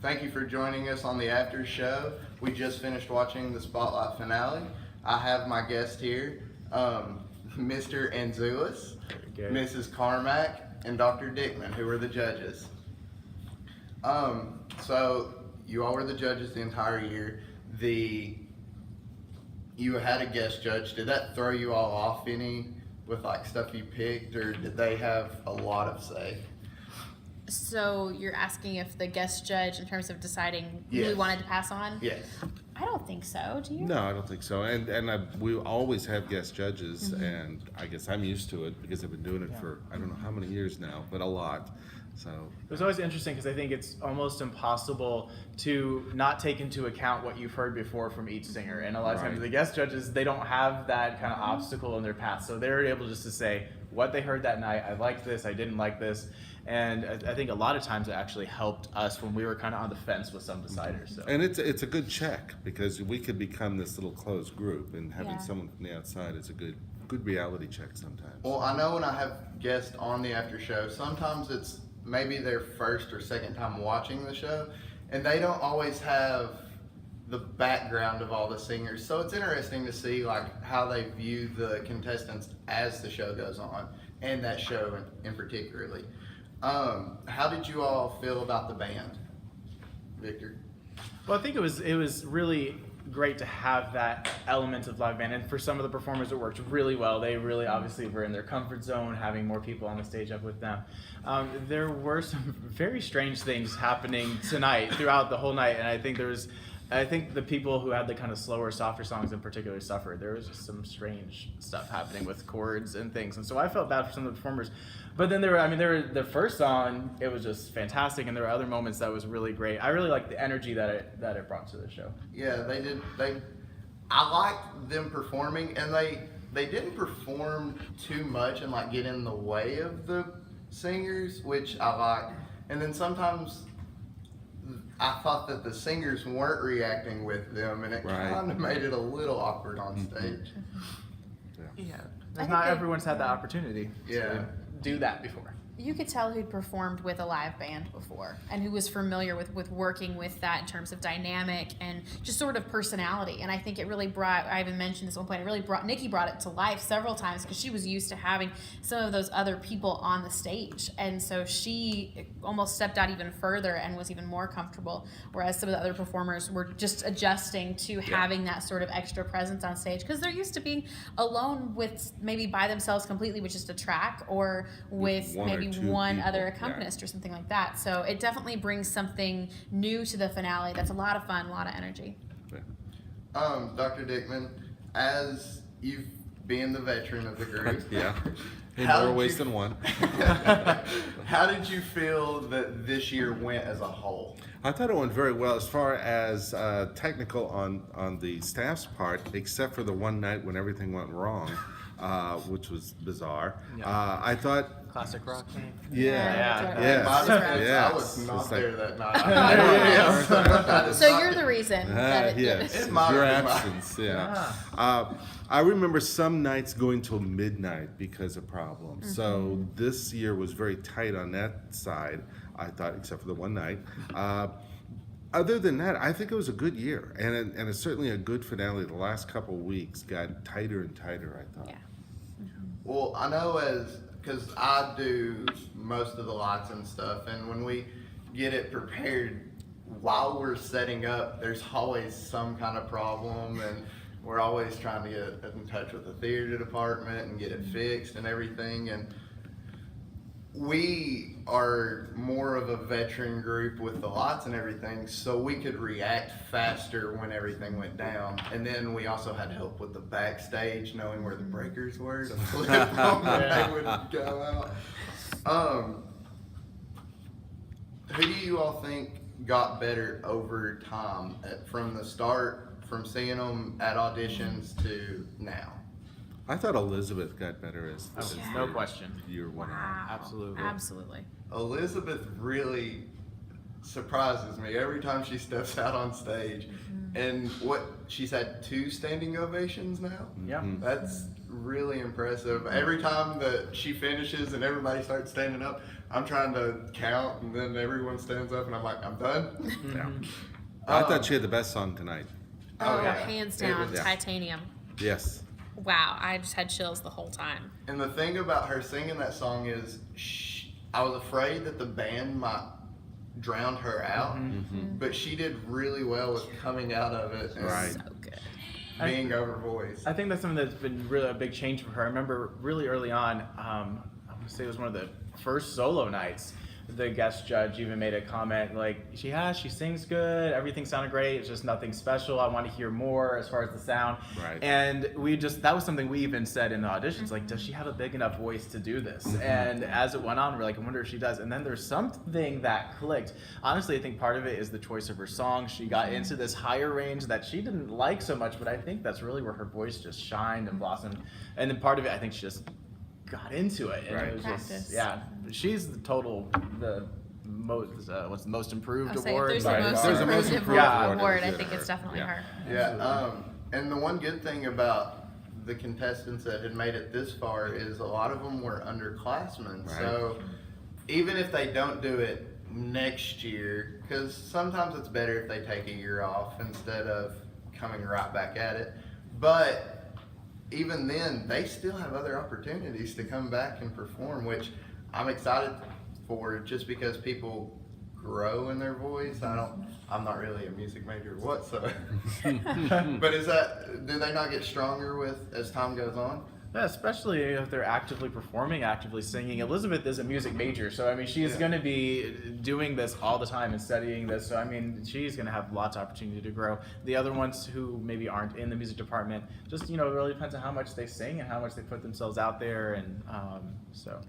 Thank you for joining us on the after show. We just finished watching the Spotlight finale. I have my guest here, Mr. Anzulis, Mrs. Carmack, and Dr. Dickman, who are the judges. So you all were the judges the entire year. You had a guest judge. Did that throw you all off any with like stuff you picked, or did they have a lot of say? So you're asking if the guest judge, in terms of deciding who we Yes. wanted to pass on? Yes. I don't think so. Do you? No, I don't think so. We always have guest judges, and I guess I'm used to it because I've been doing it for I don't know how many years now, but a lot. So It was always interesting because I think it's almost impossible to not take into account what you've heard before from each singer. And a lot of times Right. the guest judges, they don't have that kind of obstacle in their path. So they're able just to say what they heard that night. I liked this, I didn't like this. And I think a lot of times it actually helped us when we were kind of on the fence with some deciders. So. and it's a good check because we could become this little closed group, and having Yeah. someone from the outside is a good reality check sometimes. Well, I know when I have guests on the after show, sometimes it's maybe their first or second time watching the show, and they don't always have the background of all the singers. So it's interesting to see like how they view the contestants as the show goes on, and that show in particularly. How did you all feel about the band, Victor? Well, I think it was really great to have that element of live band, and for some of the performers it worked really well. They really obviously were in their comfort zone, having more people on the stage up with them. There were some very strange things happening tonight throughout the whole night, and I think the people who had the kind of slower, softer songs in particular suffered. There was just some strange stuff happening with chords and things, and so I felt bad for some of the performers. But then there were the first song, it was just fantastic, and there were other moments that was really great. I really liked the energy that it brought to the show. Yeah, they did. I liked them performing, and they didn't perform too much and like get in the way of the singers, which I liked. And then sometimes I thought that the singers weren't reacting with them, and it Right. kind of made it a little awkward on stage. Yeah, think not they- everyone's had that opportunity Yeah. to do that before. You could tell who'd performed with a live band before and who was familiar with working with that in terms of dynamic and just sort of personality. And I think it really brought, I even mentioned this at one point, Nikki brought it to life several times because she was used to having some of those other people on the stage. And so she almost stepped out even further and was even more comfortable, whereas some of the other performers were just adjusting to having that sort of extra presence on stage because they're used to being alone with maybe by themselves completely with just a track or with One or maybe two one people, other yeah. accompanist or something like that. So it definitely brings something new to the finale that's a lot of fun, a lot of energy. Dr. Dickman, as you've been the veteran of the group, Yeah, in How more did ways you- than one. how did you feel that this year went as a whole? I thought it went very well as far as technical on the staff's part, except for the one night when everything went wrong, which was bizarre. Yeah. I thought, Classic rock thing. yeah, Yeah. In my yes, defense, I yes. was not It's like- there that night. That is So not- you're the reason that it Yes, It might your have been absence, yeah. I remember some nights going till midnight because of problems. So this year was very tight on that side, I thought, except for the one night. Other than that, I think it was a good year, and it's certainly a good finale. The last couple of weeks got tighter and tighter, I thought. Yeah. Well, I know because I do most of the lights and stuff, and when we get it prepared, while we're setting up, there's always some kind of problem, and we're always trying to get in touch with the theater department and get it fixed and everything. And we are more of a veteran group with the lights and everything, so we could react faster when everything went down. And then we also had help with the backstage, knowing where the breakers were to flip them when they would go out. Who do you all think got better over time from the start, from seeing them at auditions to now? I thought Elizabeth got better as No question. year went on. Wow. Absolutely. Absolutely. Elizabeth really surprises me every time she steps out on stage. And she's had 2 standing ovations now. Yeah. Mhm. That's really impressive. Every time that she finishes and everybody starts standing up, I'm trying to count, and then everyone stands up, and I'm like, I'm done. Yeah. I thought she had the best song tonight. Oh, yeah. hands It down, was- Yeah. Titanium. Yes. Wow, I just had chills the whole time. And the thing about her singing that song is, I was afraid that the band might drown her out, but she did really well with coming out of it and Right. So good. being over voice. I think that's something that's been really a big change for her. I remember really early on, I want to say it was one of the first solo nights. The guest judge even made a comment like, she sings good, everything sounded great, it's just nothing special. I want to hear more as far as the sound. Right. And that was something we even said in the auditions, like, does she have a big enough voice to do this? And as it went on, we're like, I wonder if she does. And then there's something that clicked. Honestly, I think part of it is the choice of her song. She got into this higher range that she didn't like so much, but I think that's really where her voice just shined and blossomed. And then part of it, I think she just got into it. And Right. it was Practice. just, yeah, she's the most improved I'll say if award. there's by the most far. There's a most improved improved award, award, I it's think her. it's definitely Yeah. her. Yeah, and the one good thing about the contestants that had made it this far is a lot of them were underclassmen. Right. So even if they don't do it next year, because sometimes it's better if they take a year off instead of coming right back at it. But even then, they still have other opportunities to come back and perform, which I'm excited for, just because people grow in their voice. I'm not really a music major whatsoever. But do they not get stronger as time goes on? Yeah, especially if they're actively performing, actively singing. Elizabeth is a music major, so I mean, she's Yeah. going to be doing this all the time and studying this. So I mean, she's going to have lots of opportunity to grow. The other ones who maybe aren't in the music department, just it really depends on how much they sing and how much they put themselves out there, and so.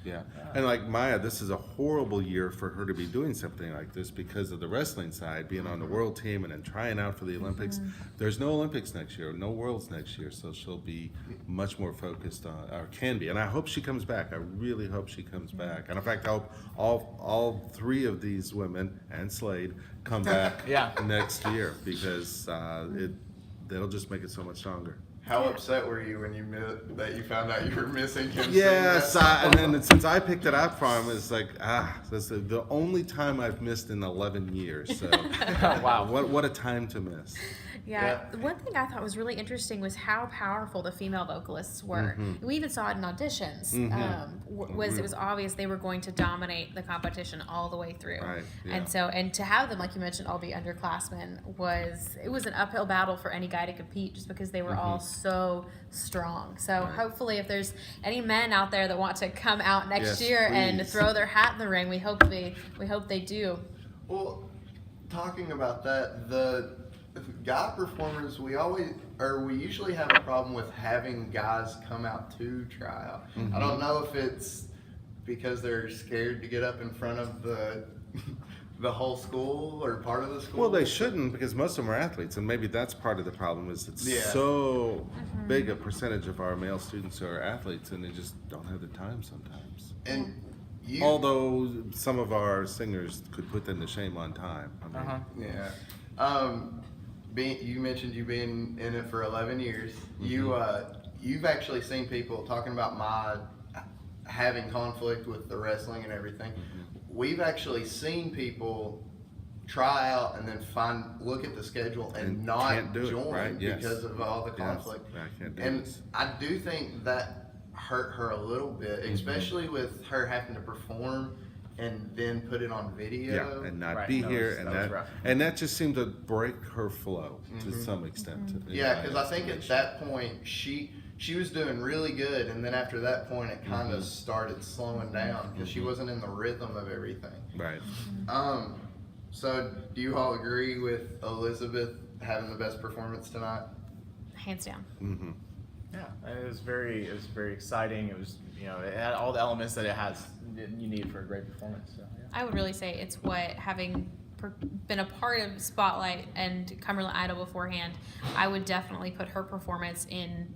Yeah. And like Maya, this is a horrible year for her to be doing something like this because of the wrestling side, being on the world team and then trying out for the Olympics. There's no Olympics next year, no Worlds next year, so she'll be much more focused on, or can be. And I hope she comes back. I really hope she comes back. And in fact, I hope all three of these women and Slade come back Yeah. next year because that'll just make it so much stronger. How upset were you when that you found out you were missing him? Yes, sing that and song? then since I picked it up from him, it's like, that's the only time I've missed in 11 years. So, Wow. what a time to miss. Yeah. One thing I thought was really interesting was how powerful the female vocalists were. We even saw it in auditions. It was obvious they were going to dominate the competition all the way through. Right, yeah. And to have them, like you mentioned, all be underclassmen was an uphill battle for any guy to compete, just because they were all so strong. So hopefully, if there's any men out there that want to come out next Yes, year and please. throw their hat in the ring, we hope they do. Well, talking about that, the guy performers, we usually have a problem with having guys come out to try out. I don't know if it's because they're scared to get up in front of the whole school or part of the school. Well, they shouldn't because most of them are athletes, and maybe that's part of the problem. Is it's Yeah. so big a percentage of our male students are athletes, and they just don't have the time sometimes. And you, Although some of our singers could put them to shame on time. I mean, yeah. You mentioned you being in it for 11 years. You've actually seen people talking about my having conflict with the wrestling and everything. We've actually seen people try out and then look at the schedule and And not can't do it, join right? Yes. because of all the Yes, conflict. I can't do And this. I do think that hurt her a little bit, especially with her having to perform and then put it on video. Yeah, and not Right, be that here, was- and that was that rough. and that just seemed to break her flow to some extent. in Yeah, my because I think at estimation. that point she was doing really good, and then after that point it kind of started slowing down because she wasn't in the rhythm of everything. Right. So do you all agree with Elizabeth having the best performance tonight? Hands down. Mm-hmm. Yeah, it was very exciting. It was, it had all the elements that you need for a great performance. So, yeah. I would really say it's what, having been a part of Spotlight and Cumberland Idol beforehand, I would definitely put her performance in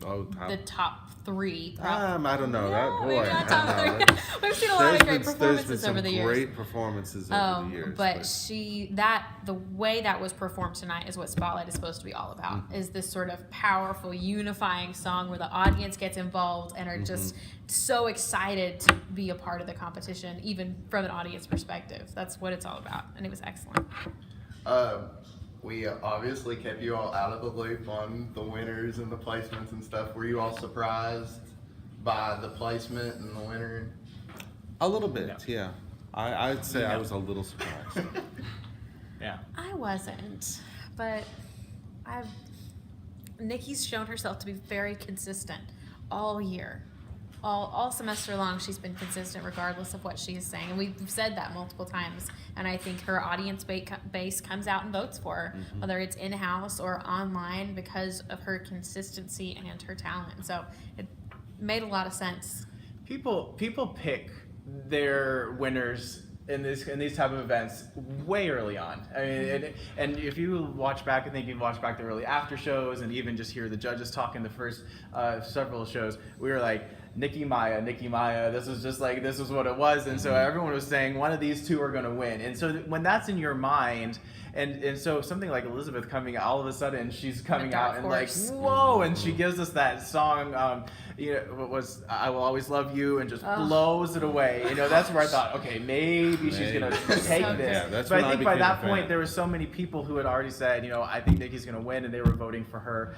Oh, top. the top three. I don't know. Yeah, Boy, maybe not top I don't know. three. We've seen a lot of great There's been performances some over the years. great performances over the years. But the way that was performed tonight is what Spotlight is supposed to be all about. Is this sort of powerful, unifying song where the audience gets involved and are just so excited to be a part of the competition, even from an audience perspective. That's what it's all about, and it was excellent. We obviously kept you all out of the loop on the winners and the placements and stuff. Were you all surprised by the placement and the winner? A little bit, yeah. I'd say I was a little surprised. Yeah. I wasn't, but Nikki's shown herself to be very consistent all year. All semester long, she's been consistent regardless of what she is saying. And we've said that multiple times. And I think her audience base comes out and votes for her, whether it's in-house or online, because of her consistency and her talent. So it made a lot of sense. People pick their winners in these type of events way early on. I mean, and if you watch back, I think you've watched back the early after shows and even just hear the judges talk in the first several shows, we were like, Nikki Maya, this was what it was. And so everyone was saying one of these two are going to win. And so when that's in your mind, and so something like Elizabeth coming all of a sudden, she's coming out and like, whoa, and she gives us that song, what was I Will Always Love You, and just blows it away. That's where I thought, okay, maybe she's going to take So this. Yeah, that's but when I think I by became that a fan. point, there were so many people who had already said, I think Nikki's going to win, and they were voting for her.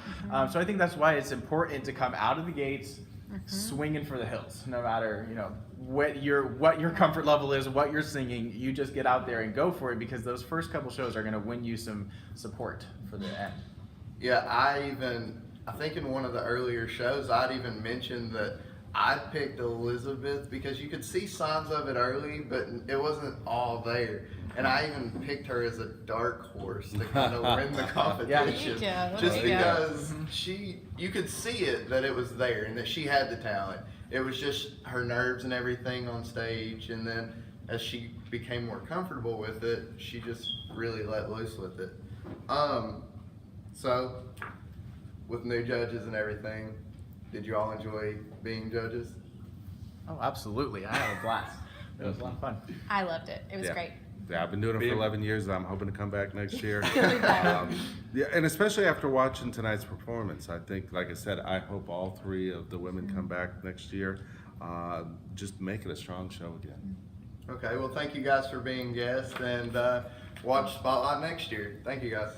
So I think that's why it's important to come out of the gates swinging for the hills, no matter what your comfort level is, what you're singing. You just get out there and go for it, because those first couple shows are going to win you some support for the end. Yeah, I think in one of the earlier shows, I'd even mentioned that I picked Elizabeth because you could see signs of it early, but it wasn't all there. And I even picked her as a dark horse to kind of win the competition. There you go. Just There you go. because you could see it, that it was there and that she had the talent. It was just her nerves and everything on stage. And then as she became more comfortable with it, she just really let loose with it. So with new judges and everything, did you all enjoy being judges? Oh, absolutely. I had a blast. It was a lot of fun. I loved it. It was Yeah. great. Yeah, I've been doing it for Big. 11 years, and I'm hoping to come back next year. Yeah. Yeah, and especially after watching tonight's performance, I think, like I said, I hope all three of the women come back next year. Just make it a strong show again. Okay, well, thank you guys for being guests, and watch Spotlight next year. Thank you guys.